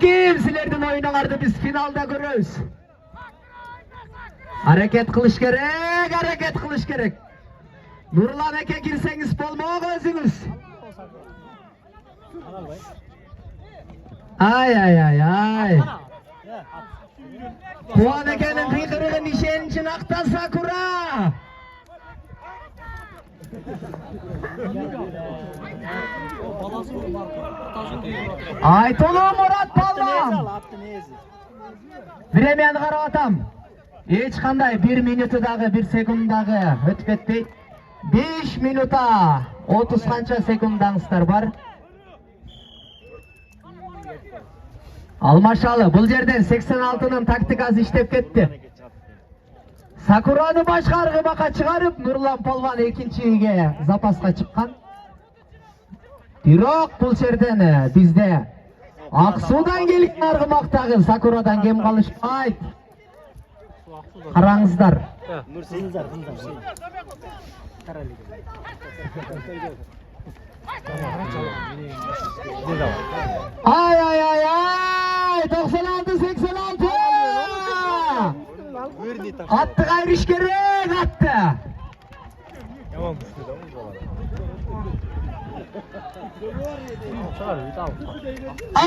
Hakim, sizlerden oyunlardı biz finalda görürüz. Hareket kılış gerek, hareket kılış gerek. Nurlan eke girseniz bolmoğuk özünüz. Ay. Puan ekenin kıykırığı nişen için aktan Sakura. Aytolu Murat Palvan. Времяны қарап атам. Еш қандай 1 минутыдағы 1 секунддағы өтіп кетпейді. 5 минута 30 қанша секундаңыздар бар. Алмашалы бұл жерден 86-нын тактикасы іштеп кетті. Сакураны башқарғы бақа шығарып, Нурлан Палван екіншіге запасқа шыққан. Бирок бұл жерден бізде Ақсудан келген арғымақтағы Сакурадан кем қалышпайды. Қараңыздар. Ай, 96-86. Атты қайрыш керек, атты.